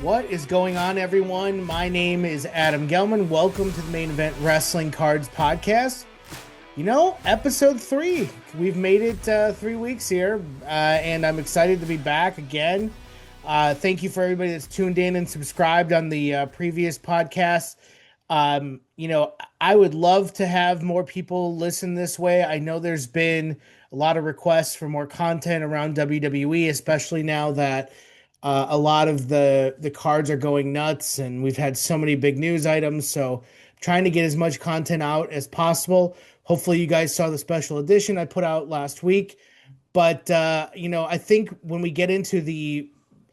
What is going on, everyone? My name is Adam Gelman. Welcome to the Main Event Wrestling Cards Podcast. Episode 3. We've made it 3 weeks here, and I'm excited to be back again. Thank you for everybody that's tuned in and subscribed on the previous podcast. I would love to have more people listen this way. I know there's been a lot of requests for more content around WWE, especially now that a lot of the cards are going nuts and we've had so many big news items. So trying to get as much content out as possible. Hopefully you guys saw the special edition I put out last week. But, I think when we get into the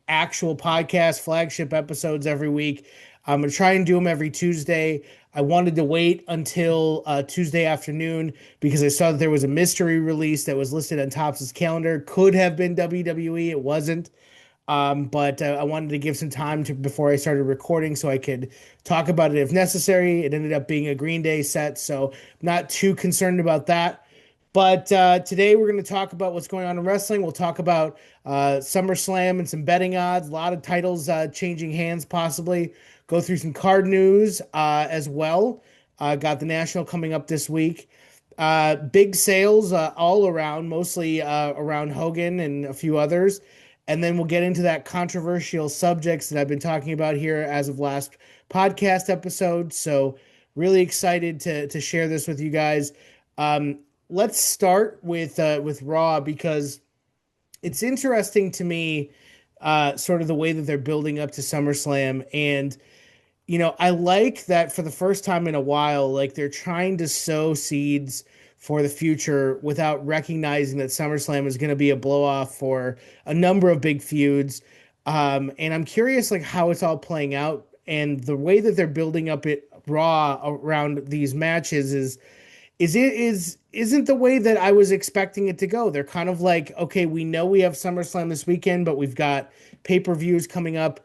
actual podcast flagship episodes every week, I'm going to try and do them every Tuesday. I wanted to wait until Tuesday afternoon because I saw that there was a mystery release that was listed on Topps' calendar. Could have been WWE. It wasn't. But I wanted to give some time before I started recording so I could talk about it if necessary. It ended up being a Green Day set, so not too concerned about that. But today we're going to talk about what's going on in wrestling. We'll talk about SummerSlam and some betting odds, a lot of titles changing hands possibly. Go through some card news as well. Got the National coming up this week. Big sales all around, mostly around Hogan and a few others. And then we'll get into that controversial subjects that I've been talking about here as of last podcast episode. So really excited to share this with you guys. Let's start with Raw because it's interesting to me, sort of the way that they're building up to SummerSlam. And, I like that for the first time in a while, like they're trying to sow seeds for the future without recognizing that SummerSlam is going to be a blow off for a number of big feuds. And I'm curious like how it's all playing out, and the way that they're building up it Raw around these matches isn't the way that I was expecting it to go. They're kind of like, okay, we know we have SummerSlam this weekend, but we've got pay-per-views coming up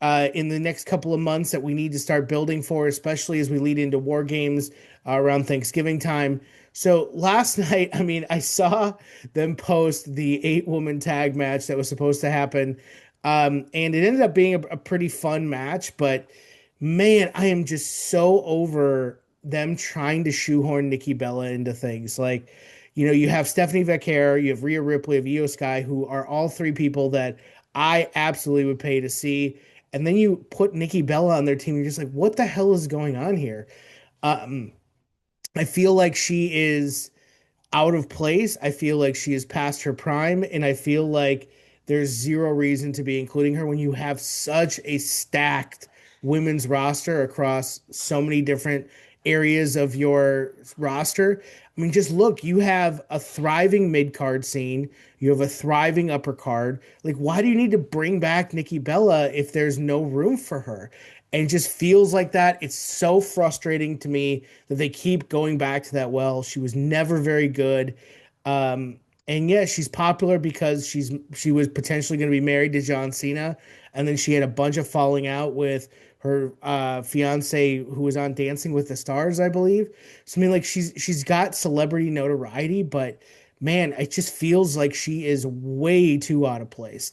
in the next couple of months that we need to start building for, especially as we lead into War Games around Thanksgiving time. So last night, I saw them post the 8-woman tag match that was supposed to happen. And it ended up being a pretty fun match, but man, I am just so over them trying to shoehorn Nikki Bella into things. Like, you have Stephanie Vacquer, you have Rhea Ripley, you have Io Sky, who are all three people that I absolutely would pay to see. And then you put Nikki Bella on their team. You're just like, what the hell is going on here? I feel like she is out of place. I feel like she is past her prime. And I feel like there's zero reason to be including her when you have such a stacked women's roster across so many different areas of your roster. Just look, you have a thriving mid-card scene. You have a thriving upper card. Like, why do you need to bring back Nikki Bella if there's no room for her? And it just feels like that. It's so frustrating to me that they keep going back to that well. She was never very good. And yeah, she's popular because she was potentially going to be married to John Cena. And then she had a bunch of falling out with her fiance who was on Dancing with the Stars, I believe. So like she's got celebrity notoriety, but man, it just feels like she is way too out of place.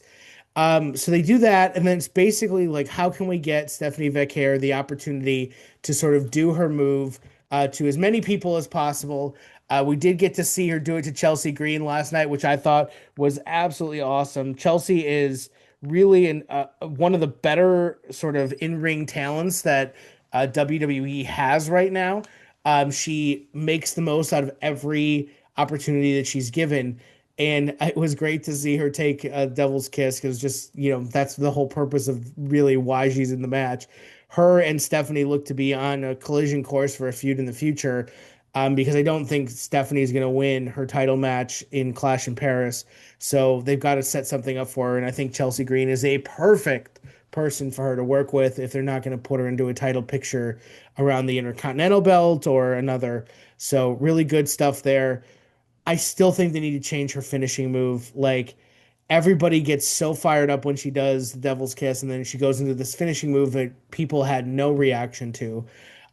So they do that, and then it's basically like, how can we get Stephanie Vacquer the opportunity to sort of do her move to as many people as possible? We did get to see her do it to Chelsea Green last night, which I thought was absolutely awesome. Chelsea is really one of the better sort of in-ring talents that WWE has right now. She makes the most out of every opportunity that she's given. And it was great to see her take a Devil's Kiss because just, that's the whole purpose of really why she's in the match. Her and Stephanie look to be on a collision course for a feud in the future, because I don't think Stephanie's going to win her title match in Clash in Paris. So they've got to set something up for her. And I think Chelsea Green is a perfect person for her to work with if they're not going to put her into a title picture around the Intercontinental belt or another. So really good stuff there. I still think they need to change her finishing move. Like, everybody gets so fired up when she does the Devil's Kiss, and then she goes into this finishing move that people had no reaction to.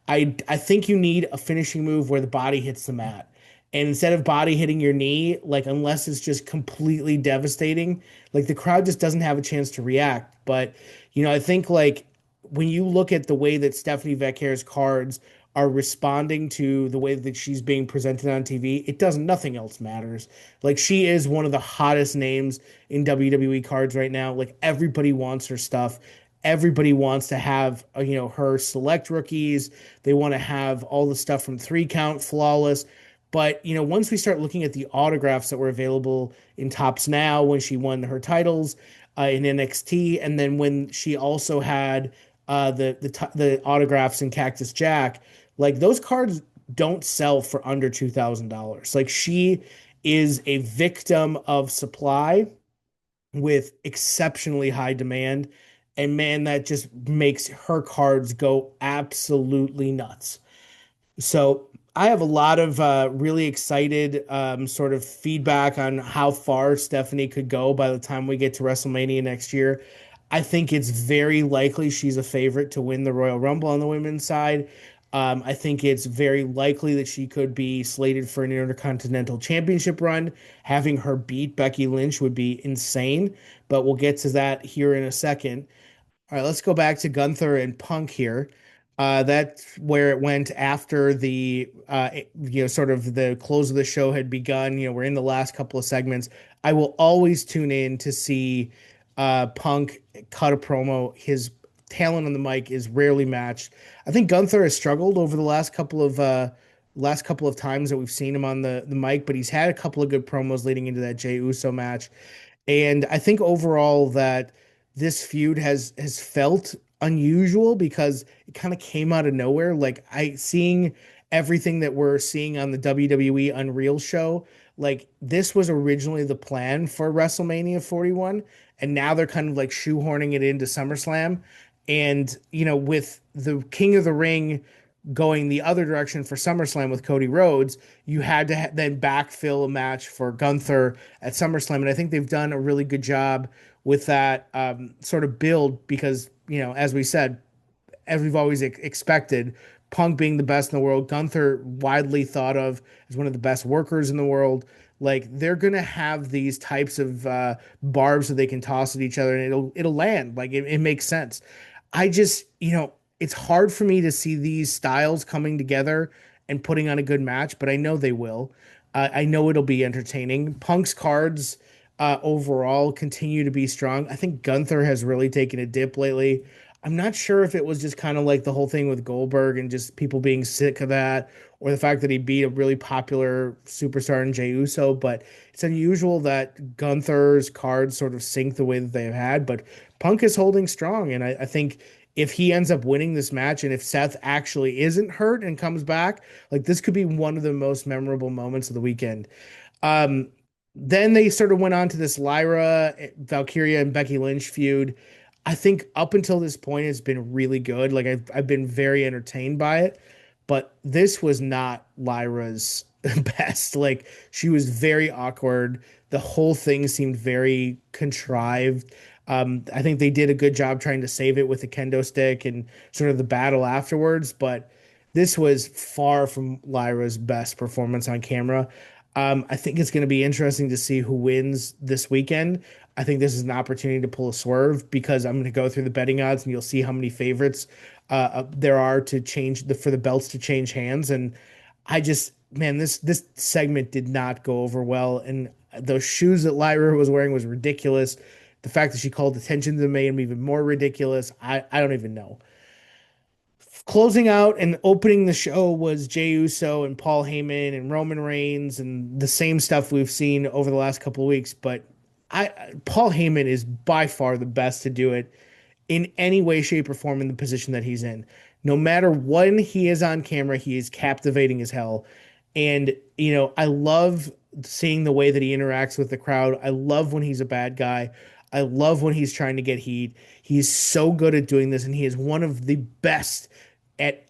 I think you need a finishing move where the body hits the mat. And instead of body hitting your knee, like unless it's just completely devastating, like the crowd just doesn't have a chance to react. But I think like when you look at the way that Stephanie Vecchia's cards are responding to the way that she's being presented on TV, it doesn't, nothing else matters. Like she is one of the hottest names in WWE cards right now. Like everybody wants her stuff. Everybody wants to have, her select rookies. They want to have all the stuff from 3 count flawless. But, once we start looking at the autographs that were available in Topps Now when she won her titles in NXT, and then when she also had the autographs in Cactus Jack, like those cards don't sell for under $2,000. Like she is a victim of supply with exceptionally high demand. And man, that just makes her cards go absolutely nuts. So I have a lot of really excited sort of feedback on how far Stephanie could go by the time we get to WrestleMania next year. I think it's very likely she's a favorite to win the Royal Rumble on the women's side. I think it's very likely that she could be slated for an Intercontinental Championship run. Having her beat Becky Lynch would be insane, but we'll get to that here in a second. All right, let's go back to Gunther and Punk here. That's where it went after the sort of the close of the show had begun. We're in the last couple of segments. I will always tune in to see Punk cut a promo. His talent on the mic is rarely matched. I think Gunther has struggled over the last couple of times that we've seen him on the mic, but he's had a couple of good promos leading into that Jey Uso match. And I think overall that this feud has felt unusual because it kind of came out of nowhere. Like I seeing everything that we're seeing on the WWE Unreal show, like this was originally the plan for WrestleMania 41, and now they're kind of like shoehorning it into SummerSlam. And with the King of the Ring going the other direction for SummerSlam with Cody Rhodes, you had to then backfill a match for Gunther at SummerSlam. And I think they've done a really good job with that sort of build because, as we said, as we've always expected, Punk being the best in the world, Gunther widely thought of as one of the best workers in the world. Like they're gonna have these types of barbs that they can toss at each other, and it'll land. Like it makes sense. I just, it's hard for me to see these styles coming together and putting on a good match, but I know they will. I know it'll be entertaining. Punk's cards overall continue to be strong. I think Gunther has really taken a dip lately. I'm not sure if it was just kind of like the whole thing with Goldberg and just people being sick of that, or the fact that he beat a really popular superstar in Jey Uso, but it's unusual that Gunther's cards sort of sync the way that they've had. But Punk is holding strong, and I think if he ends up winning this match and if Seth actually isn't hurt and comes back, like this could be one of the most memorable moments of the weekend. Um, then they sort of went on to this Lyra, Valkyria, and Becky Lynch feud. I think up until this point, it's been really good. Like I've been very entertained by it, but this was not Lyra's best. Like she was very awkward. The whole thing seemed very contrived. I think they did a good job trying to save it with the kendo stick and sort of the battle afterwards, but this was far from Lyra's best performance on camera. I think it's going to be interesting to see who wins this weekend. I think this is an opportunity to pull a swerve because I'm going to go through the betting odds and you'll see how many favorites there are to change for the belts to change hands. And I just, man, this segment did not go over well. And those shoes that Lyra was wearing was ridiculous. The fact that she called attention to them made them even more ridiculous. I don't even know. Closing out and opening the show was Jey Uso and Paul Heyman and Roman Reigns and the same stuff we've seen over the last couple of weeks. But Paul Heyman is by far the best to do it in any way, shape, or form in the position that he's in. No matter when he is on camera, he is captivating as hell. And, I love seeing the way that he interacts with the crowd. I love when he's a bad guy. I love when he's trying to get heat. He's so good at doing this, and he is one of the best at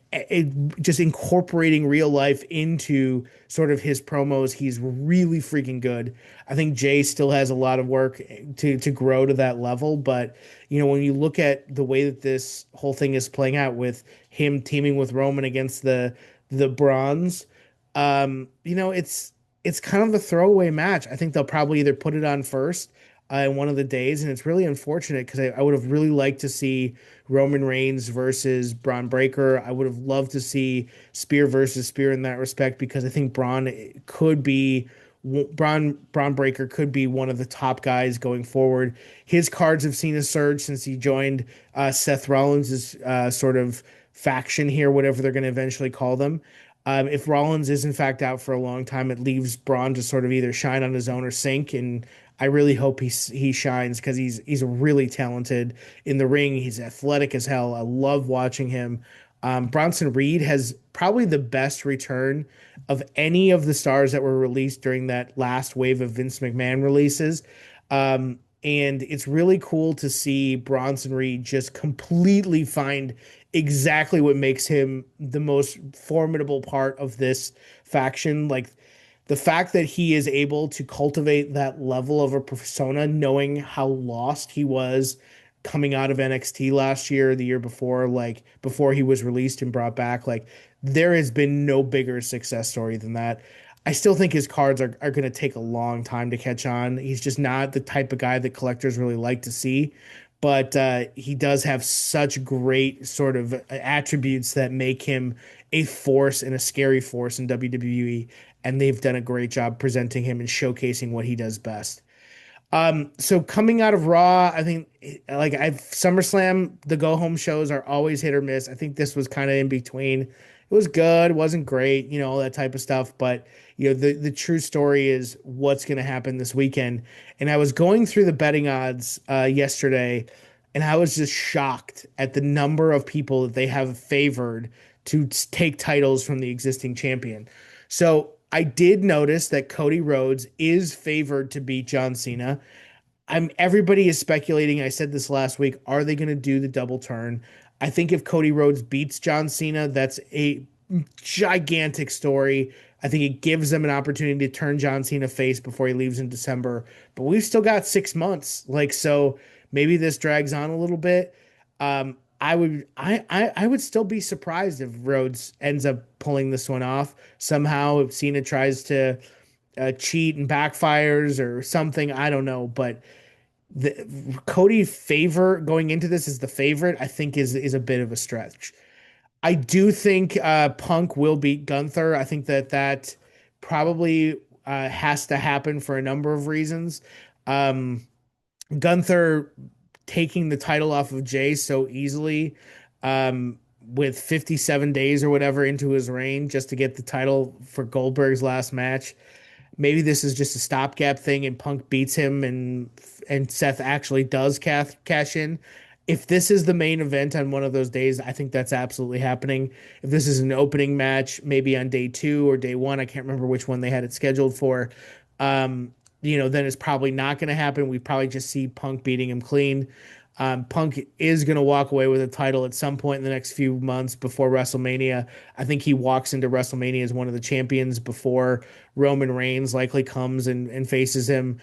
just incorporating real life into sort of his promos. He's really freaking good. I think Jay still has a lot of work to grow to that level, but when you look at the way that this whole thing is playing out with him teaming with Roman against the Bronze, It's kind of a throwaway match. I think they'll probably either put it on first in one of the days, and it's really unfortunate because I would have really liked to see Roman Reigns versus Braun Breaker. I would have loved to see Spear versus Spear in that respect because I think could be Braun Breaker could be one of the top guys going forward. His cards have seen a surge since he joined Seth Rollins' sort of faction here, whatever they're going to eventually call them. If Rollins is in fact out for a long time, it leaves Braun to sort of either shine on his own or sink. And I really hope he shines because he's really talented in the ring. He's athletic as hell. I love watching him. Bronson Reed has probably the best return of any of the stars that were released during that last wave of Vince McMahon releases. And it's really cool to see Bronson Reed just completely find exactly what makes him the most formidable part of this faction. Like the fact that he is able to cultivate that level of a persona, knowing how lost he was coming out of NXT last year, the year before, like before he was released and brought back, like there has been no bigger success story than that. I still think his cards are going to take a long time to catch on. He's just not the type of guy that collectors really like to see. But he does have such great sort of attributes that make him a force and a scary force in WWE. And they've done a great job presenting him and showcasing what he does best. So coming out of Raw, I think like I've SummerSlam, the go home shows are always hit or miss. I think this was kind of in between. It was good, wasn't great, all that type of stuff. But the true story is what's going to happen this weekend. And I was going through the betting odds yesterday, and I was just shocked at the number of people that they have favored to take titles from the existing champion. So I did notice that Cody Rhodes is favored to beat John Cena. Everybody is speculating. I said this last week. Are they going to do the double turn? I think if Cody Rhodes beats John Cena, that's a gigantic story. I think it gives them an opportunity to turn John Cena face before he leaves in December. But we've still got 6 months. So maybe this drags on a little bit. I would still be surprised if Rhodes ends up pulling this one off somehow. If Cena tries to cheat and backfires or something, I don't know. But the Cody favor going into this as the favorite, I think is a bit of a stretch. I do think Punk will beat Gunther. I think that probably has to happen for a number of reasons. Gunther taking the title off of Jay so easily with 57 days or whatever into his reign just to get the title for Goldberg's last match. Maybe this is just a stopgap thing and Punk beats him and Seth actually does cash in. If this is the main event on one of those days, I think that's absolutely happening. If this is an opening match, maybe on day 2 or day 1, I can't remember which one they had it scheduled for. Then it's probably not going to happen. We probably just see Punk beating him clean. Punk is going to walk away with a title at some point in the next few months before WrestleMania. I think he walks into WrestleMania as one of the champions before Roman Reigns likely comes and faces him.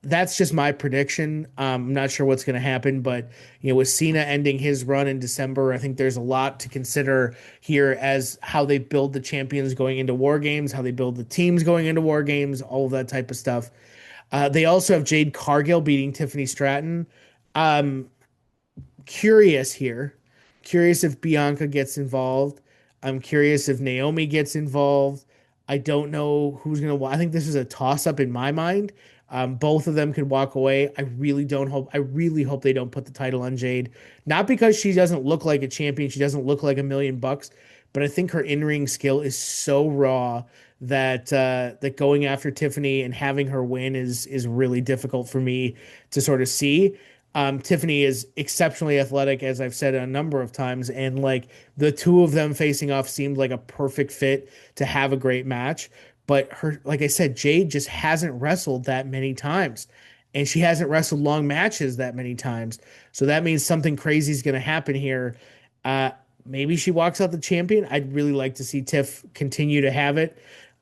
That's just my prediction. I'm not sure what's going to happen, but with Cena ending his run in December, I think there's a lot to consider here as how they build the champions going into War Games, how they build the teams going into War Games, all of that type of stuff. They also have Jade Cargill beating Tiffany Stratton. Curious here. Curious if Bianca gets involved. I'm curious if Naomi gets involved. I don't know who's going to. I think this is a toss up in my mind. Both of them could walk away. I really hope they don't put the title on Jade. Not because she doesn't look like a champion. She doesn't look like $1,000,000, but I think her in-ring skill is so raw that going after Tiffany and having her win is really difficult for me to sort of see. Tiffany is exceptionally athletic, as I've said a number of times, and like the two of them facing off seemed like a perfect fit to have a great match. But like I said, Jade just hasn't wrestled that many times, and she hasn't wrestled long matches that many times. So that means something crazy is going to happen here. Maybe she walks out the champion. I'd really like to see Tiff continue to have it.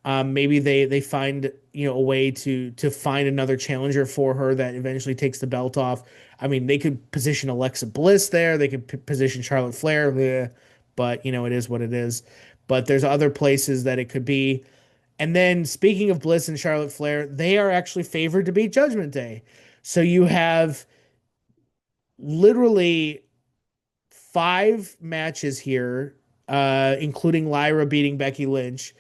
Maybe they find a way to find another challenger for her that eventually takes the belt off. I mean, they could position Alexa Bliss there. They could position Charlotte Flair, but it is what it is. but there's other places that it could be. And then speaking of Bliss and Charlotte Flair, they are actually favored to beat Judgment Day. So you have literally five matches here, including Lyra beating Becky Lynch,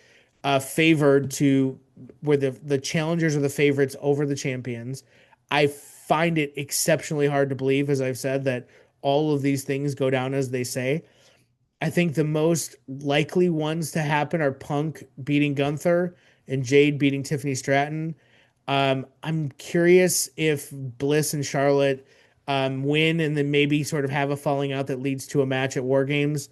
favored to where the challengers are the favorites over the champions. I find it exceptionally hard to believe, as I've said, that all of these things go down as they say. I think the most likely ones to happen are Punk beating Gunther and Jade beating Tiffany Stratton. I'm curious if Bliss and Charlotte win and then maybe sort of have a falling out that leads to a match at War Games.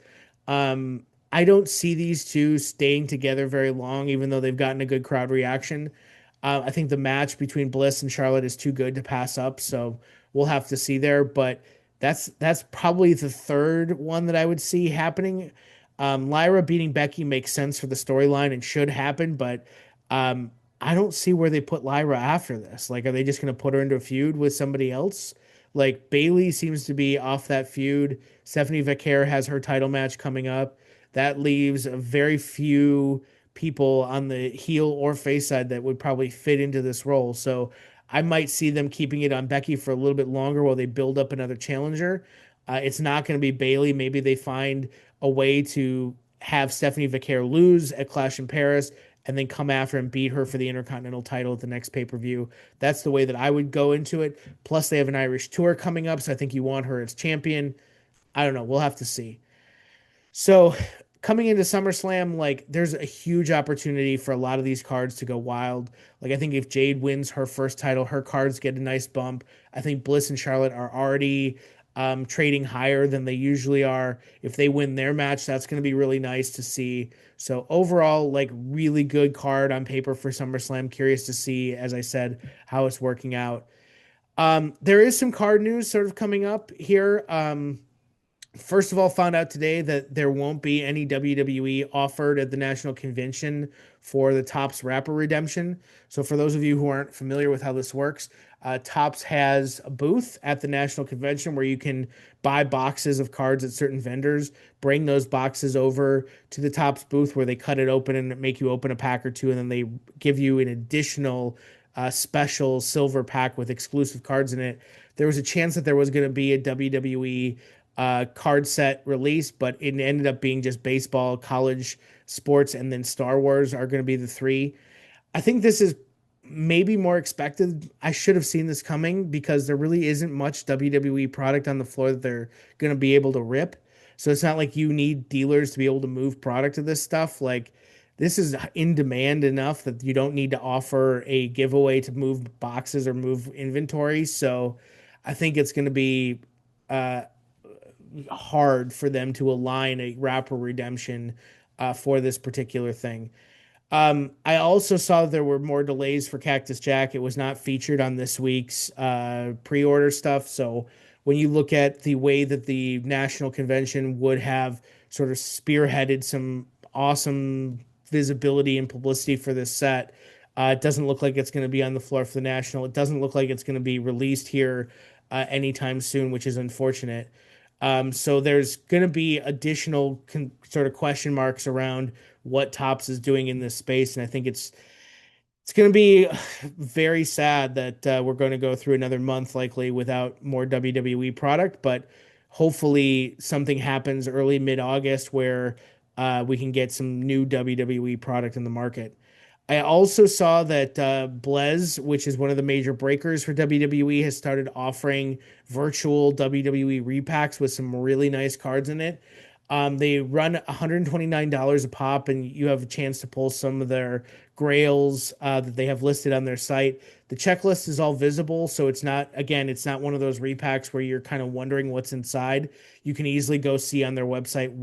I don't see these two staying together very long, even though they've gotten a good crowd reaction. I think the match between Bliss and Charlotte is too good to pass up, so we'll have to see there. But that's probably the third one that I would see happening. Lyra beating Becky makes sense for the storyline and should happen, but um, I don't see where they put Lyra after this. Like, are they just going to put her into a feud with somebody else? Like, Bailey seems to be off that feud. Stephanie Vaquer has her title match coming up. That leaves a very few people on the heel or face side that would probably fit into this role. So I might see them keeping it on Becky for a little bit longer while they build up another challenger. It's not going to be Bailey. Maybe they find a way to have Stephanie Vaquer lose at Clash in Paris and then come after and beat her for the Intercontinental title at the next pay-per-view. That's the way that I would go into it. Plus, they have an Irish tour coming up, so I think you want her as champion. I don't know. We'll have to see. So coming into SummerSlam, like there's a huge opportunity for a lot of these cards to go wild. Like I think if Jade wins her first title, her cards get a nice bump. I think Bliss and Charlotte are already trading higher than they usually are. If they win their match, that's going to be really nice to see. So overall, like really good card on paper for SummerSlam. Curious to see, as I said, how it's working out. There is some card news sort of coming up here. First of all, found out today that there won't be any WWE offered at the national convention for the Topps Rapper Redemption. So, for those of you who aren't familiar with how this works, Topps has a booth at the national convention where you can buy boxes of cards at certain vendors, bring those boxes over to the Topps booth where they cut it open and make you open a pack or two, and then they give you an additional special silver pack with exclusive cards in it. There was a chance that there was going to be a WWE card set release, but it ended up being just baseball, college sports, and then Star Wars are going to be the three. I think this is maybe more expected. I should have seen this coming because there really isn't much WWE product on the floor that they're going to be able to rip. So it's not like you need dealers to be able to move product to this stuff. Like this is in demand enough that you don't need to offer a giveaway to move boxes or move inventory. So I think it's going to be uh, hard for them to align a rapper redemption for this particular thing. I also saw there were more delays for Cactus Jack. It was not featured on this week's pre-order stuff. So when you look at the way that the national convention would have sort of spearheaded some awesome visibility and publicity for this set, it doesn't look like it's going to be on the floor for the national. It doesn't look like it's going to be released here anytime soon, which is unfortunate. So there's going to be additional sort of question marks around what Topps is doing in this space, and I think it's going to be very sad that we're going to go through another month likely without more WWE product. But hopefully something happens early mid-August where we can get some new WWE product in the market. I also saw that Blez, which is one of the major breakers for WWE, has started offering virtual WWE repacks with some really nice cards in it. They run $129 a pop, and you have a chance to pull some of their grails that they have listed on their site. The checklist is all visible, so it's not one of those repacks where you're kind of wondering what's inside. You can easily go see on their website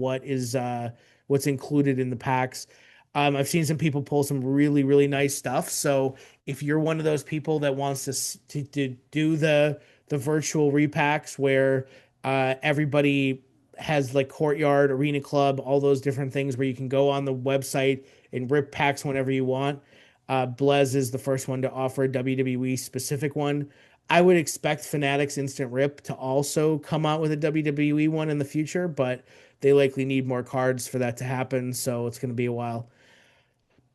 what's included in the packs. I've seen some people pull some really, really nice stuff. So if you're one of those people that wants to do the virtual repacks where everybody has like Courtyard, Arena Club, all those different things where you can go on the website and rip packs whenever you want. Blez is the first one to offer a WWE specific one. I would expect Fanatics Instant Rip to also come out with a WWE one in the future, but they likely need more cards for that to happen. So it's going to be a while.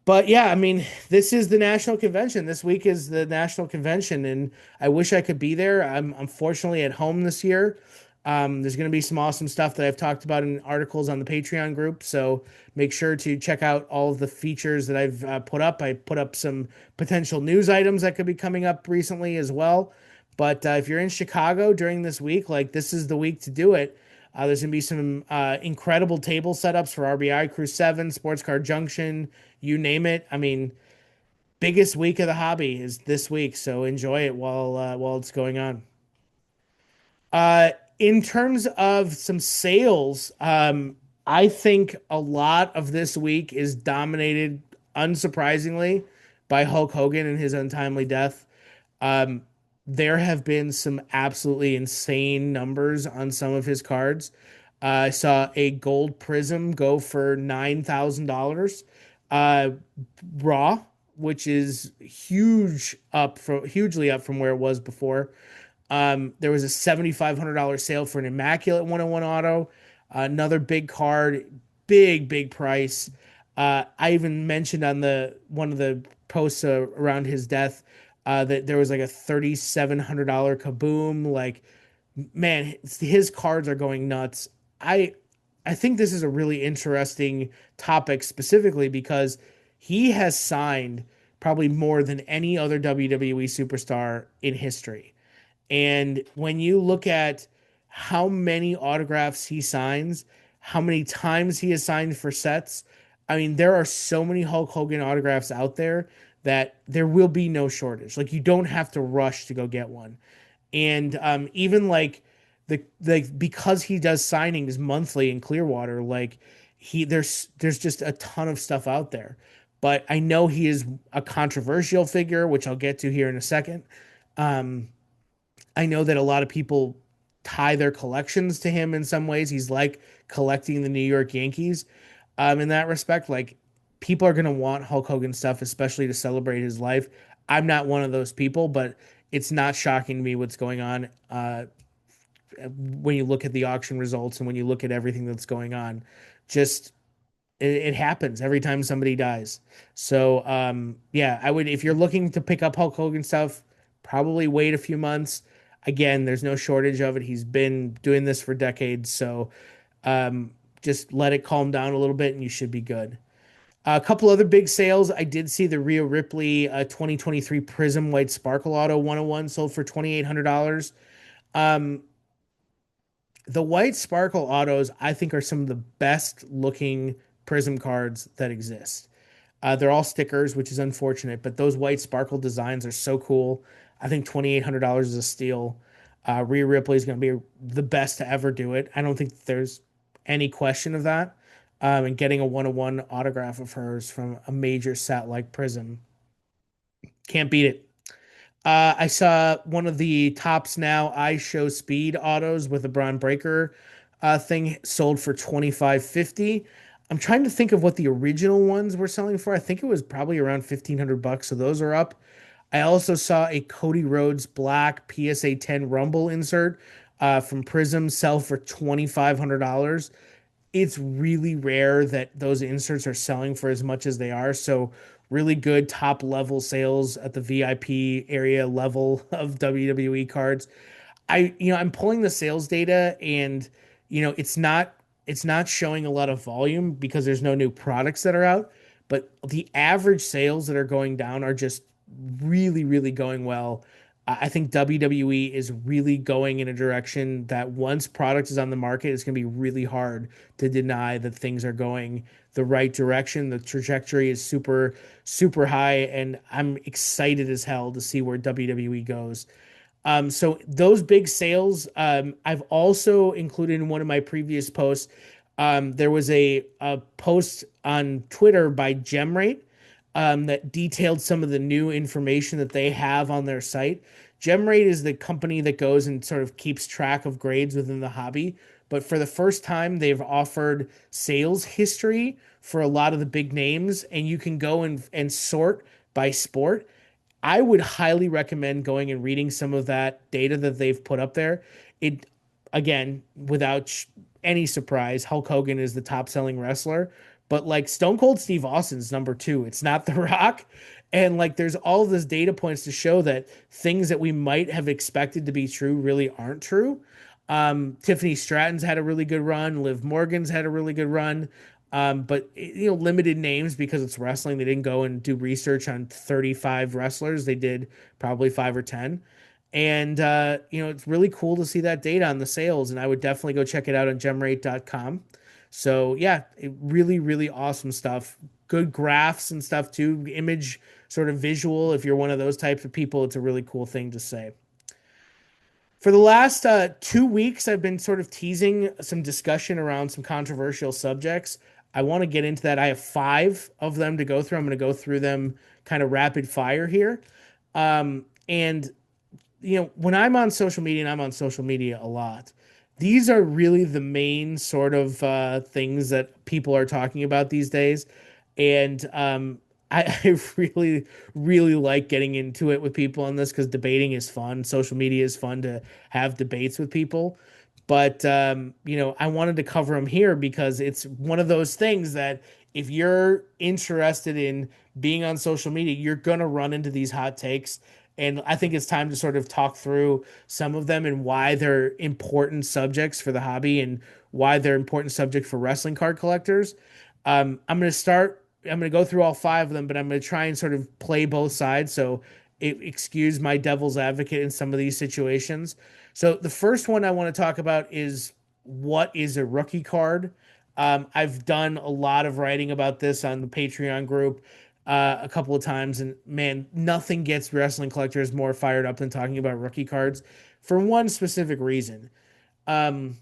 But yeah, I mean, this is the national convention. This week is the national convention, and I wish I could be there. I'm unfortunately at home this year. There's going to be some awesome stuff that I've talked about in articles on the Patreon group. So make sure to check out all of the features that I've put up. I put up some potential news items that could be coming up recently as well. But if you're in Chicago during this week, like this is the week to do it. There's going to be some incredible table setups for RBI Crew 7, Sports Card Junction, you name it. I mean, biggest week of the hobby is this week, so enjoy it while it's going on. In terms of some sales, I think a lot of this week is dominated, unsurprisingly, by Hulk Hogan and his untimely death. Um, there have been some absolutely insane numbers on some of his cards. I saw a gold prism go for $9,000 raw, which is hugely up from where it was before. There was a $7,500 sale for an Immaculate 101 auto, another big card, big price. I even mentioned on the one of the posts around his death that there was like a $3,700 kaboom. Like, man, his cards are going nuts. I I think this is a really interesting topic specifically because he has signed probably more than any other WWE superstar in history. And when you look at how many autographs he signs, how many times he has signed for sets, I mean, there are so many Hulk Hogan autographs out there that there will be no shortage. Like, you don't have to rush to go get one. And even like because he does signings monthly in Clearwater, like there's just a ton of stuff out there. But I know he is a controversial figure, which I'll get to here in a second. Um, I know that a lot of people tie their collections to him in some ways. He's like collecting the New York Yankees. In that respect, like people are gonna want Hulk Hogan stuff, especially to celebrate his life. I'm not one of those people, but it's not shocking to me what's going on when you look at the auction results and when you look at everything that's going on. Just it happens every time somebody dies. So yeah, I would if you're looking to pick up Hulk Hogan stuff, probably wait a few months. Again, there's no shortage of it. He's been doing this for decades, so um, just let it calm down a little bit, and you should be good. A couple other big sales. I did see the Rhea Ripley 2023 Prism White Sparkle Auto 101 sold for $2,800. Um, the White Sparkle Autos, I think, are some of the best looking Prism cards that exist. They're all stickers, which is unfortunate, but those White Sparkle designs are so cool. I think $2,800 is a steal. Rhea Ripley is going to be the best to ever do it. I don't think there's any question of that. And getting a 101 autograph of hers from a major set like Prism, can't beat it. I saw one of the Topps Now I Show Speed autos with a Braun Breaker thing sold for 25.50. I'm trying to think of what the original ones were selling for. I think it was probably around 1,500 bucks. So those are up. I also saw a Cody Rhodes Black PSA 10 Rumble insert from Prism sell for $2,500. It's really rare that those inserts are selling for as much as they are. So really good top level sales at the VIP area level of WWE cards. I'm pulling the sales data and it's not showing a lot of volume because there's no new products that are out, but the average sales that are going down are just really going well. I think WWE is really going in a direction that once product is on the market, it's going to be really hard to deny that things are going the right direction. The trajectory is super high, and I'm excited as hell to see where WWE goes. So those big sales, I've also included in one of my previous posts. There was a post on Twitter by GemRate that detailed some of the new information that they have on their site. GemRate is the company that goes and sort of keeps track of grades within the hobby. But for the first time, they've offered sales history for a lot of the big names, and you can go and sort by sport. I would highly recommend going and reading some of that data that they've put up there. It again, without any surprise, Hulk Hogan is the top selling wrestler. But like Stone Cold Steve Austin's number two. It's not The Rock. And like there's all of this data points to show that things that we might have expected to be true really aren't true. Tiffany Stratton's had a really good run. Liv Morgan's had a really good run. But limited names because it's wrestling. They didn't go and do research on 35 wrestlers. They did probably five or 10. And it's really cool to see that data on the sales. And I would definitely go check it out on gemrate.com. So yeah, really, really awesome stuff. Good graphs and stuff too. Image sort of visual. If you're one of those types of people, it's a really cool thing to say. For the last 2 weeks, I've been sort of teasing some discussion around some controversial subjects. I want to get into that. I have five of them to go through. I'm going to go through them kind of rapid fire here. And when I'm on social media, and I'm on social media a lot, these are really the main sort of things that people are talking about these days. And I really, really like getting into it with people on this because debating is fun. Social media is fun to have debates with people. But, I wanted to cover them here because it's one of those things that if you're interested in being on social media, you're going to run into these hot takes. And I think it's time to sort of talk through some of them and why they're important subjects for the hobby and why they're important subject for wrestling card collectors. I'm going to go through all five of them, but I'm going to try and sort of play both sides. So excuse my devil's advocate in some of these situations. So the first one I want to talk about is what is a rookie card? I've done a lot of writing about this on the Patreon group a couple of times, and man, nothing gets wrestling collectors more fired up than talking about rookie cards for one specific reason. Um,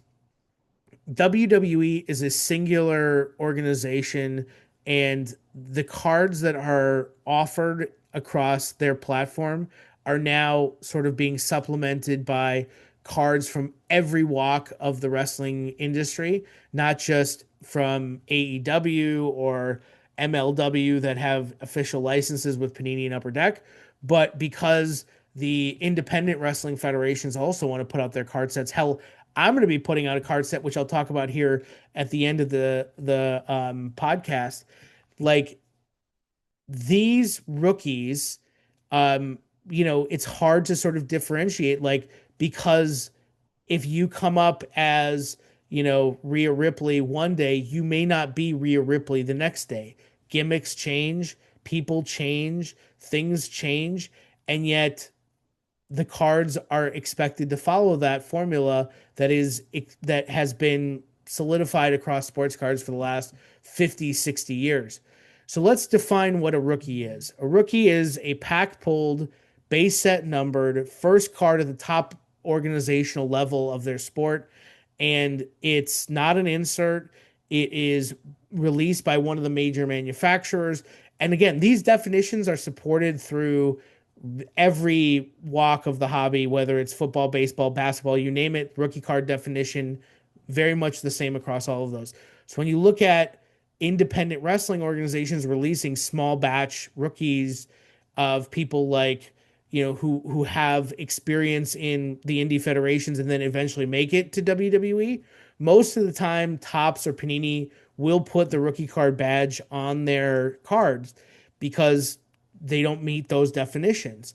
WWE is a singular organization, and the cards that are offered across their platform are now sort of being supplemented by cards from every walk of the wrestling industry, not just from AEW or MLW that have official licenses with Panini and Upper Deck, but because the independent wrestling federations also want to put out their card sets. Hell, I'm going to be putting out a card set, which I'll talk about here at the end of the podcast. Like these rookies, um, it's hard to sort of differentiate, like because if you come up as Rhea Ripley one day, you may not be Rhea Ripley the next day. Gimmicks change, people change, things change, and yet the cards are expected to follow that formula that has been solidified across sports cards for the last 50, 60 years. So let's define what a rookie is. A rookie is a pack pulled, base set numbered first card at the top organizational level of their sport, and it's not an insert. It is released by one of the major manufacturers. And again, these definitions are supported through every walk of the hobby, whether it's football, baseball, basketball, you name it, rookie card definition, very much the same across all of those. So when you look at independent wrestling organizations releasing small batch rookies of people like, who have experience in the indie federations and then eventually make it to WWE, most of the time Topps or Panini will put the rookie card badge on their cards because they don't meet those definitions.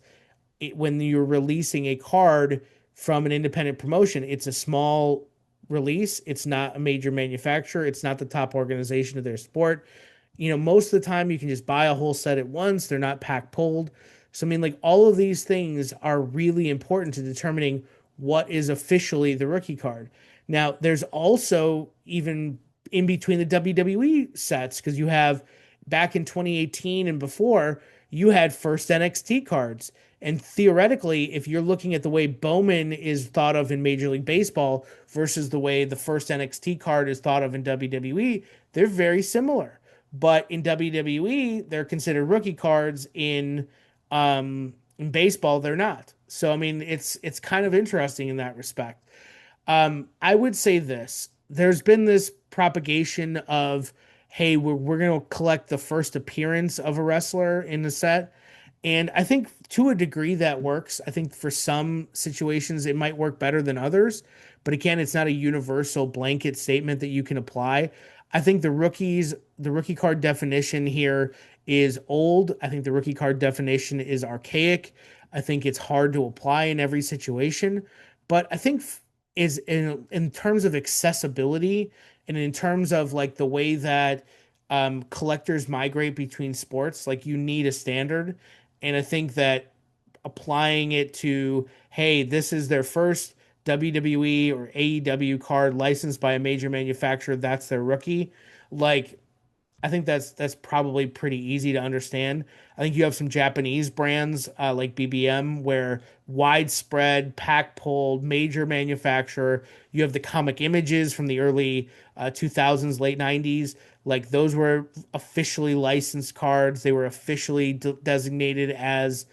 When you're releasing a card from an independent promotion, it's a small release. It's not a major manufacturer. It's not the top organization of their sport. Most of the time you can just buy a whole set at once. They're not pack pulled. So, I mean, like all of these things are really important to determining what is officially the rookie card. Now, there's also even in between the WWE sets, because you have back in 2018 and before, you had first NXT cards. And theoretically, if you're looking at the way Bowman is thought of in Major League Baseball versus the way the first NXT card is thought of in WWE, they're very similar. But in WWE, they're considered rookie cards. In baseball, they're not. So I mean, it's kind of interesting in that respect. I would say this: there's been this propagation of, hey, we're going to collect the first appearance of a wrestler in the set. And I think to a degree that works. I think for some situations it might work better than others, but again, it's not a universal blanket statement that you can apply. I think the rookie card definition here is old. I think the rookie card definition is archaic. I think it's hard to apply in every situation, but I think is in terms of accessibility and in terms of like the way that collectors migrate between sports, like you need a standard. And I think that applying it to, hey, this is their first WWE or AEW card licensed by a major manufacturer, that's their rookie. Like, I think that's probably pretty easy to understand. I think you have some Japanese brands like BBM where widespread, pack pulled, major manufacturer. You have the comic images from the early 2000s, late 90s. Like those were officially licensed cards. They were officially designated as,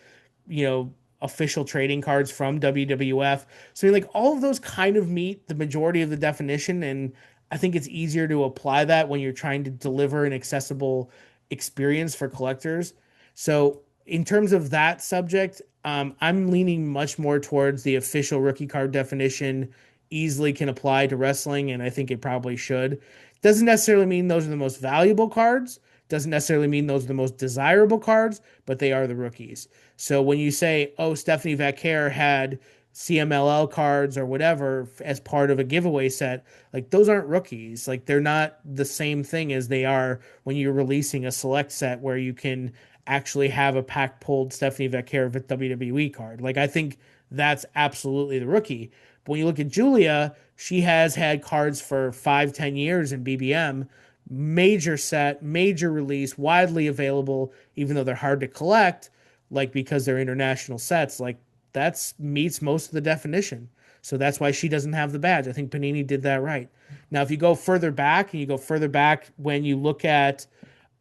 you know, official trading cards from WWF. So like all of those kind of meet the majority of the definition, and I think it's easier to apply that when you're trying to deliver an accessible experience for collectors. So in terms of that subject, I'm leaning much more towards the official rookie card definition easily can apply to wrestling, and I think it probably should. Doesn't necessarily mean those are the most valuable cards. Doesn't necessarily mean those are the most desirable cards, but they are the rookies. So when you say, oh, Stephanie Vaquer had CMLL cards or whatever as part of a giveaway set, like those aren't rookies. Like they're not the same thing as they are when you're releasing a select set where you can actually have a pack pulled Stephanie Vaquer WWE card. Like I think that's absolutely the rookie. But when you look at Julia, she has had cards for 5, 10 years in BBM, major set, major release, widely available, even though they're hard to collect, like because they're international sets, like that's meets most of the definition. So that's why she doesn't have the badge. I think Panini did that right. Now, if you go further back and you go further back when you look at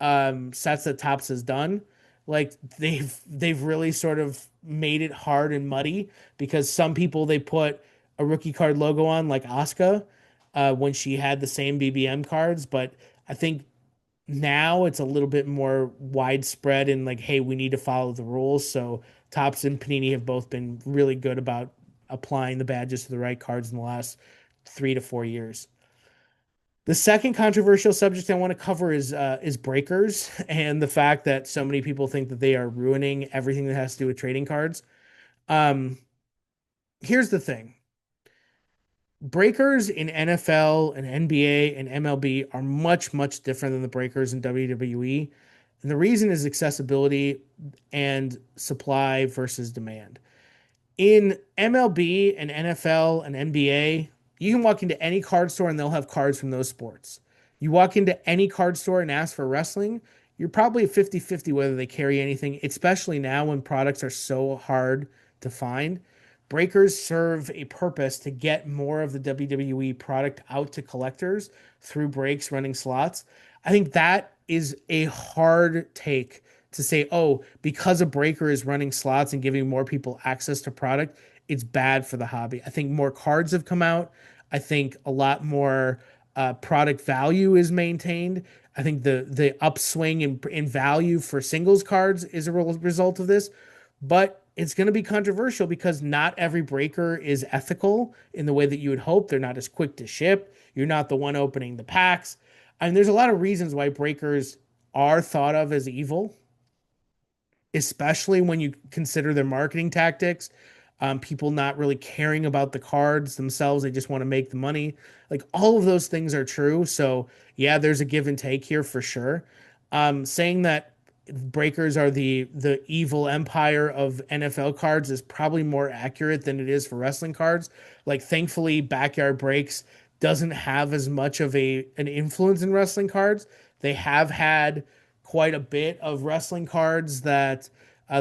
sets that Topps has done, like they've really sort of made it hard and muddy because some people they put a rookie card logo on, like Asuka, when she had the same BBM cards. But I think now it's a little bit more widespread and like, hey, we need to follow the rules. So Topps and Panini have both been really good about applying the badges to the right cards in the last 3 to 4 years. The second controversial subject I want to cover is breakers and the fact that so many people think that they are ruining everything that has to do with trading cards. Um, Here's the thing. Breakers in NFL and NBA and MLB are much, much different than the breakers in WWE. And the reason is accessibility and supply versus demand. In MLB and NFL and NBA, you can walk into any card store and they'll have cards from those sports. You walk into any card store and ask for wrestling, you're probably 50-50 whether they carry anything, especially now when products are so hard to find. Breakers serve a purpose to get more of the WWE product out to collectors through breaks running slots. I think that is a hard take to say, oh, because a breaker is running slots and giving more people access to product, it's bad for the hobby. I think more cards have come out. I think a lot more product value is maintained. I think the upswing in value for singles cards is a result of this, but it's going to be controversial because not every breaker is ethical in the way that you would hope. They're not as quick to ship. You're not the one opening the packs. And there's a lot of reasons why breakers are thought of as evil, especially when you consider their marketing tactics. People not really caring about the cards themselves. They just want to make the money. Like all of those things are true. So yeah, there's a give and take here for sure. Saying that breakers are the evil empire of NFL cards is probably more accurate than it is for wrestling cards. Like thankfully, backyard breaks doesn't have as much of an influence in wrestling cards. They have had quite a bit of wrestling cards that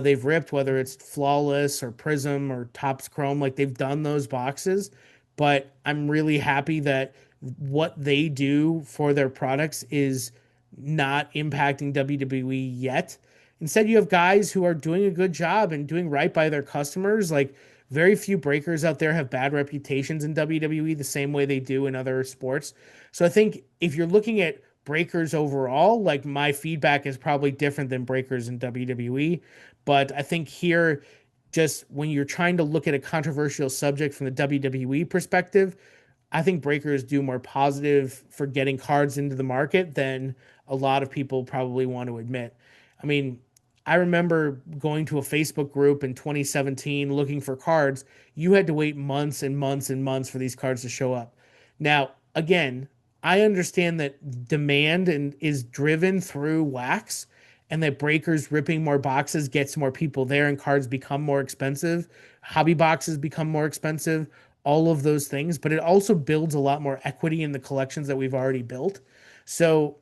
they've ripped, whether it's Flawless or Prism or Topps Chrome. Like they've done those boxes, but I'm really happy that what they do for their products is not impacting WWE yet. Instead, you have guys who are doing a good job and doing right by their customers. Like very few breakers out there have bad reputations in WWE the same way they do in other sports. So I think if you're looking at breakers overall, like my feedback is probably different than breakers in WWE. But I think here, just when you're trying to look at a controversial subject from the WWE perspective, I think breakers do more positive for getting cards into the market than a lot of people probably want to admit. I mean, I remember going to a Facebook group in 2017 looking for cards. You had to wait months and months and months for these cards to show up. Now, again, I understand that demand and is driven through wax, and that breakers ripping more boxes gets more people there and cards become more expensive. Hobby boxes become more expensive, all of those things, but it also builds a lot more equity in the collections that we've already built. So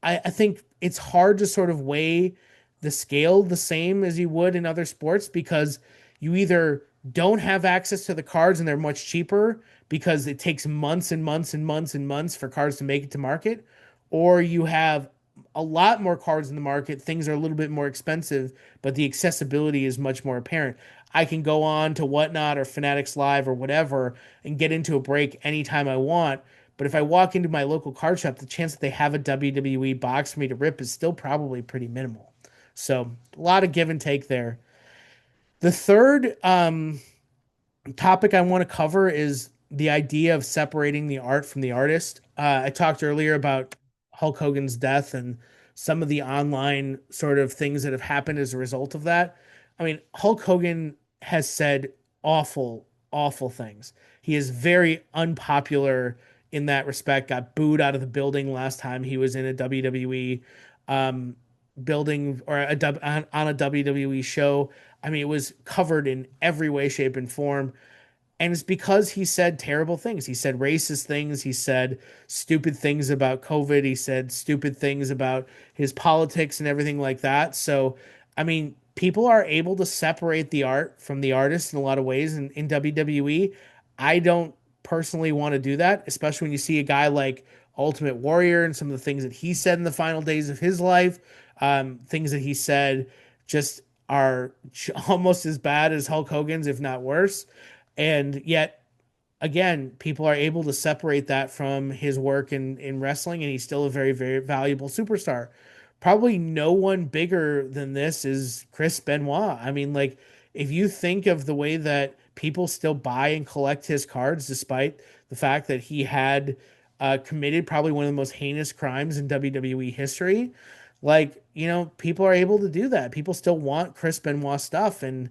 I think it's hard to sort of weigh the scale the same as you would in other sports, because you either don't have access to the cards and they're much cheaper because it takes months and months and months and months for cards to make it to market, or you have a lot more cards in the market, things are a little bit more expensive, but the accessibility is much more apparent. I can go on to Whatnot or Fanatics Live or whatever and get into a break anytime I want. But if I walk into my local card shop, the chance that they have a WWE box for me to rip is still probably pretty minimal. So a lot of give and take there. The third topic I want to cover is the idea of separating the art from the artist. I talked earlier about Hulk Hogan's death and some of the online sort of things that have happened as a result of that. I mean, Hulk Hogan has said awful, awful things. He is very unpopular in that respect, got booed out of the building last time he was in a WWE um, building or on a WWE show. I mean, it was covered in every way, shape, and form. And it's because he said terrible things. He said racist things. He said stupid things about COVID. He said stupid things about his politics and everything like that. So, I mean, people are able to separate the art from the artist in a lot of ways in WWE. I don't personally want to do that, especially when you see a guy like Ultimate Warrior and some of the things that he said in the final days of his life. Things that he said just are almost as bad as Hulk Hogan's, if not worse. And yet, again, people are able to separate that from his work in wrestling, and he's still a very, very valuable superstar. Probably no one bigger than this is Chris Benoit. I mean, like, if you think of the way that people still buy and collect his cards, despite the fact that he had committed probably one of the most heinous crimes in WWE history, like, people are able to do that. People still want Chris Benoit stuff. And,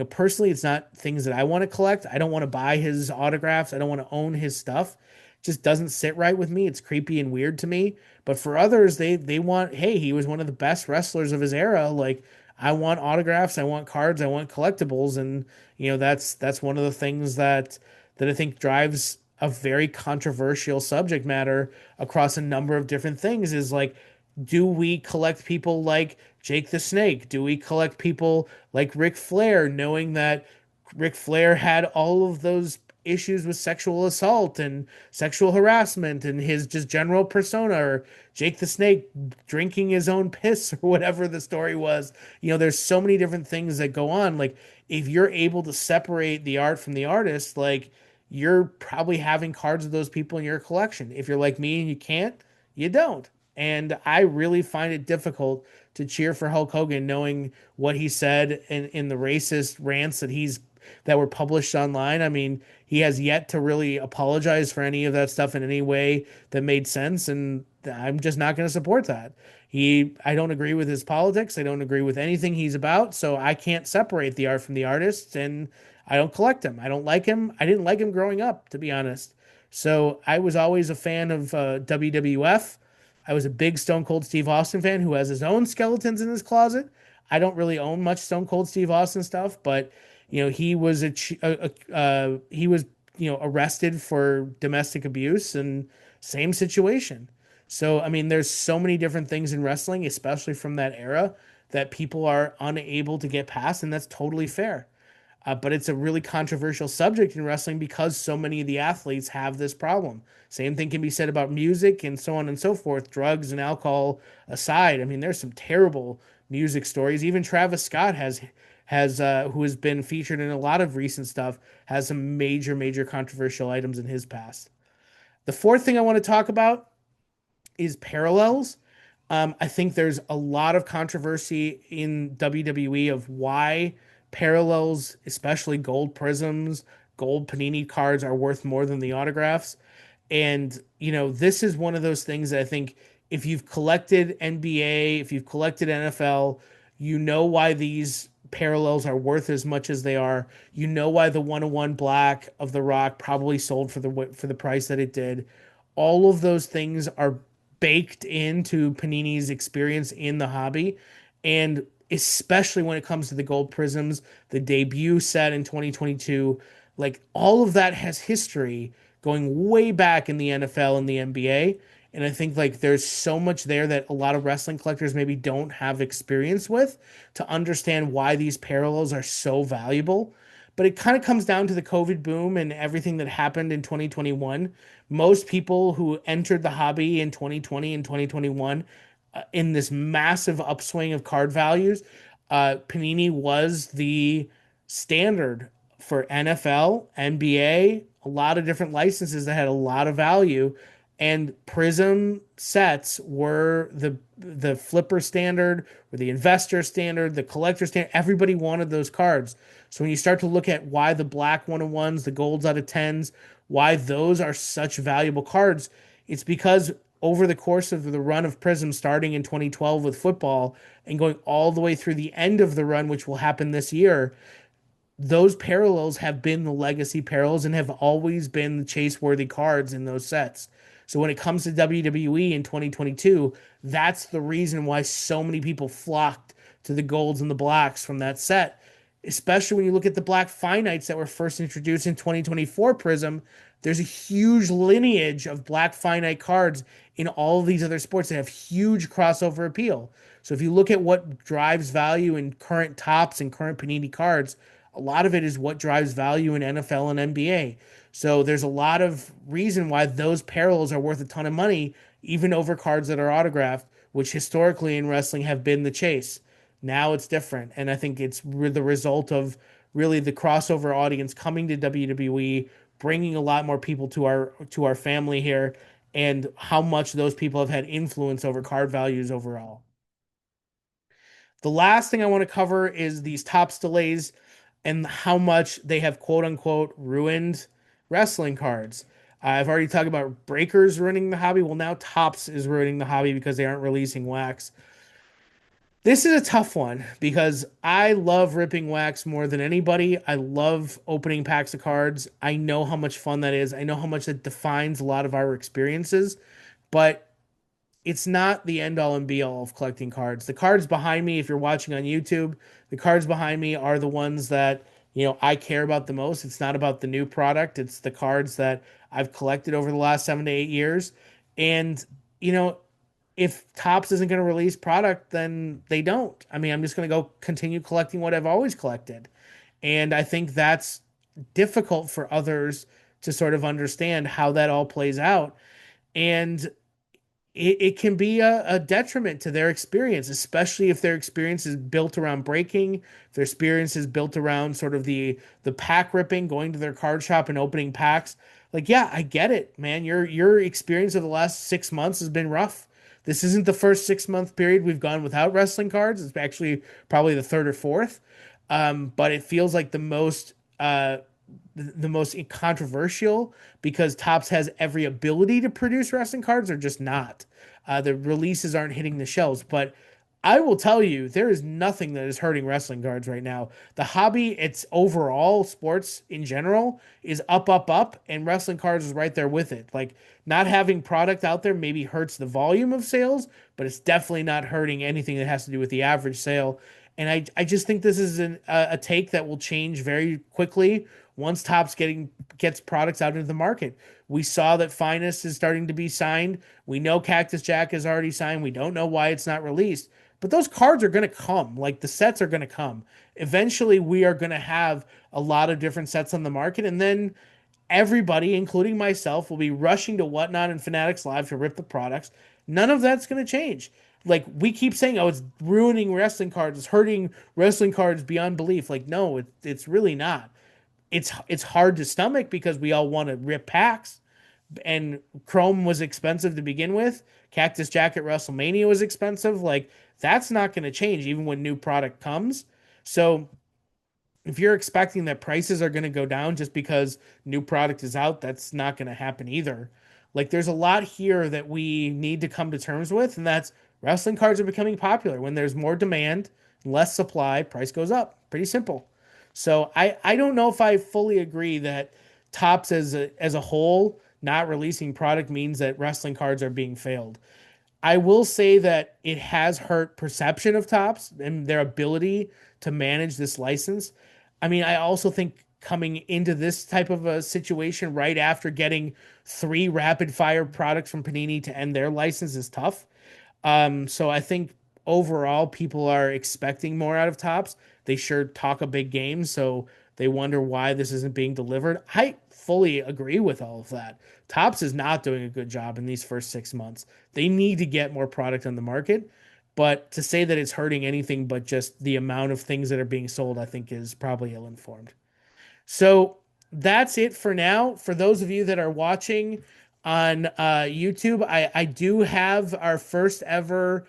personally, it's not things that I want to collect. I don't want to buy his autographs. I don't want to own his stuff. It just doesn't sit right with me. It's creepy and weird to me. But for others, they want, hey, he was one of the best wrestlers of his era. Like, I want autographs, I want cards, I want collectibles. And, that's one of the things that I think drives a very controversial subject matter across a number of different things is like, do we collect people like Jake the Snake? Do we collect people like Ric Flair, knowing that Ric Flair had all of those issues with sexual assault and sexual harassment and his just general persona, or Jake the Snake drinking his own piss or whatever the story was? There's so many different things that go on. Like, if you're able to separate the art from the artist, like, you're probably having cards of those people in your collection. If you're like me and you can't, you don't. And I really find it difficult to cheer for Hulk Hogan, knowing what he said in the racist rants that were published online. I mean, he has yet to really apologize for any of that stuff in any way that made sense, and I'm just not going to support that. I don't agree with his politics. I don't agree with anything he's about, so I can't separate the art from the artist, and I don't collect him. I don't like him. I didn't like him growing up, to be honest. So I was always a fan of WWF. I was a big Stone Cold Steve Austin fan who has his own skeletons in his closet. I don't really own much Stone Cold Steve Austin stuff, but he was he was arrested for domestic abuse, and same situation. So I mean, there's so many different things in wrestling, especially from that era, that people are unable to get past, and that's totally fair. But it's a really controversial subject in wrestling because so many of the athletes have this problem. Same thing can be said about music and so on and so forth, drugs and alcohol aside. I mean, there's some terrible music stories. Even Travis Scott has who has been featured in a lot of recent stuff, has some major, major controversial items in his past. The fourth thing I want to talk about is parallels. I think there's a lot of controversy in WWE of why parallels, especially gold prisms, gold panini cards, are worth more than the autographs. And, this is one of those things that I think if you've collected NBA, if you've collected NFL, you know why these parallels are worth as much as they are. You know why the 101 black of The Rock probably sold for the price that it did. All of those things are baked into Panini's experience in the hobby. And especially when it comes to the gold prisms, the debut set in 2022, like all of that has history going way back in the NFL and the NBA. And I think like there's so much there that a lot of wrestling collectors maybe don't have experience with to understand why these parallels are so valuable. But it kind of comes down to the COVID boom and everything that happened in 2021. Most people who entered the hobby in 2020 and 2021 in this massive upswing of card values, Panini was the standard for NFL, NBA, a lot of different licenses that had a lot of value. And Prism sets were the flipper standard, or the investor standard, the collector standard. Everybody wanted those cards. So when you start to look at why the black 101s, the golds out of 10s, why those are such valuable cards, it's because over the course of the run of Prism starting in 2012 with football and going all the way through the end of the run, which will happen this year, those parallels have been the legacy parallels and have always been the chase worthy cards in those sets. So when it comes to WWE in 2022, that's the reason why so many people flocked to the golds and the blacks from that set. Especially when you look at the black finites that were first introduced in 2024 Prism, there's a huge lineage of black finite cards in all of these other sports that have huge crossover appeal. So if you look at what drives value in current tops and current Panini cards, a lot of it is what drives value in NFL and NBA. So there's a lot of reason why those parallels are worth a ton of money, even over cards that are autographed, which historically in wrestling have been the chase. Now it's different. And I think it's the result of really the crossover audience coming to WWE, bringing a lot more people to our family here, and how much those people have had influence over card values overall. The last thing I want to cover is these Topps delays and how much they have quote unquote ruined wrestling cards. I've already talked about breakers ruining the hobby. Well, now Topps is ruining the hobby because they aren't releasing wax. This is a tough one because I love ripping wax more than anybody. I love opening packs of cards. I know how much fun that is. I know how much that defines a lot of our experiences, but it's not the end all and be all of collecting cards. The cards behind me, if you're watching on YouTube, the cards behind me are the ones that, I care about the most. It's not about the new product. It's the cards that I've collected over the last 7 to 8 years. And, you know, if Topps isn't going to release product, then they don't. I mean, I'm just going to go continue collecting what I've always collected. And I think that's difficult for others to sort of understand how that all plays out. And it can be a detriment to their experience, especially if their experience is built around breaking, if their experience is built around sort of the pack ripping, going to their card shop and opening packs. Like, yeah, I get it, man. Your experience of the last 6 months has been rough. This isn't the first 6 month period we've gone without wrestling cards. It's actually probably the third or fourth. But it feels like the most controversial because Topps has every ability to produce wrestling cards or just not. The releases aren't hitting the shelves, but I will tell you, there is nothing that is hurting wrestling cards right now. The hobby, it's overall sports in general is up, up, up, and wrestling cards is right there with it. Like not having product out there maybe hurts the volume of sales, but it's definitely not hurting anything that has to do with the average sale. And I just think this is a take that will change very quickly once Topps gets products out into the market. We saw that Finest is starting to be signed. We know Cactus Jack is already signed. We don't know why it's not released. But those cards are going to come. Like the sets are going to come. Eventually, we are going to have a lot of different sets on the market. And then everybody, including myself, will be rushing to Whatnot and Fanatics Live to rip the products. None of that's going to change. Like we keep saying, oh, it's ruining wrestling cards. It's hurting wrestling cards beyond belief. Like, no, it's really not. It's hard to stomach because we all want to rip packs, and Chrome was expensive to begin with. Cactus Jack at WrestleMania was expensive. Like, that's not going to change even when new product comes. So if you're expecting that prices are going to go down just because new product is out, that's not going to happen either. Like, there's a lot here that we need to come to terms with, and that's wrestling cards are becoming popular. When there's more demand, less supply, price goes up. Pretty simple. So I don't know if I fully agree that Topps as a whole not releasing product means that wrestling cards are being failed. I will say that it has hurt perception of Topps and their ability to manage this license. I mean, I also think coming into this type of a situation right after getting three rapid fire products from Panini to end their license is tough. So I think overall people are expecting more out of Topps. They sure talk a big game, so they wonder why this isn't being delivered. I fully agree with all of that. Topps is not doing a good job in these first 6 months. They need to get more product on the market, but to say that it's hurting anything but just the amount of things that are being sold, I think is probably ill-informed. So that's it for now. For those of you that are watching on YouTube, I do have our first ever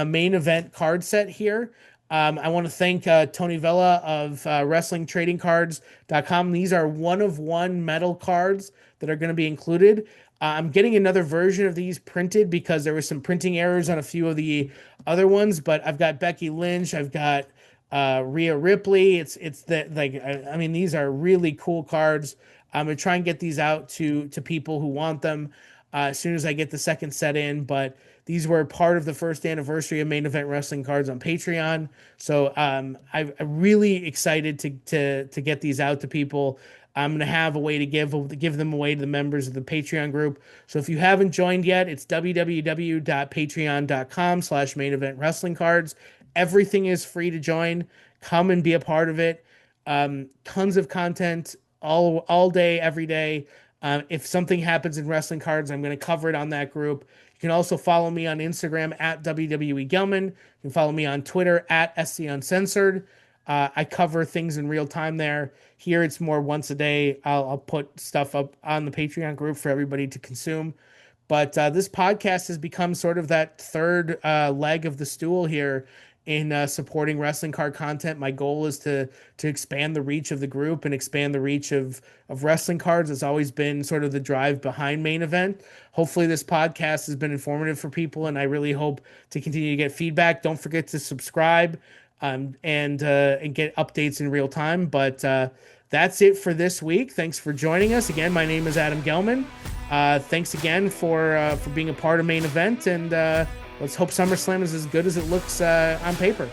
main event card set here. I want to thank Tony Vella of WrestlingTradingCards.com. These are one of one metal cards that are going to be included. I'm getting another version of these printed because there were some printing errors on a few of the other ones, but I've got Becky Lynch, I've got Rhea Ripley. It's that, like, I mean, these are really cool cards. I'm gonna try and get these out to people who want them as soon as I get the second set in. But these were part of the first anniversary of Main Event Wrestling Cards on Patreon. So I'm really excited to get these out to people. I'm gonna have a way to give them away to the members of the Patreon group. So if you haven't joined yet, it's www.patreon.com/main event wrestling cards. Everything is free to join. Come and be a part of it. Tons of content all day, every day. If something happens in wrestling cards, I'm going to cover it on that group. You can also follow me on Instagram at WWE Gelman. You can follow me on Twitter at SC Uncensored. I cover things in real time there. Here it's more once a day. I'll put stuff up on the Patreon group for everybody to consume. But this podcast has become sort of that third leg of the stool here in supporting wrestling card content. My goal is to expand the reach of the group and expand the reach of wrestling cards. It's always been sort of the drive behind Main Event. Hopefully this podcast has been informative for people, and I really hope to continue to get feedback. Don't forget to subscribe and get updates in real time. But that's it for this week. Thanks for joining us. Again, my name is Adam Gelman. Thanks again for being a part of Main Event, and let's hope SummerSlam is as good as it looks on paper.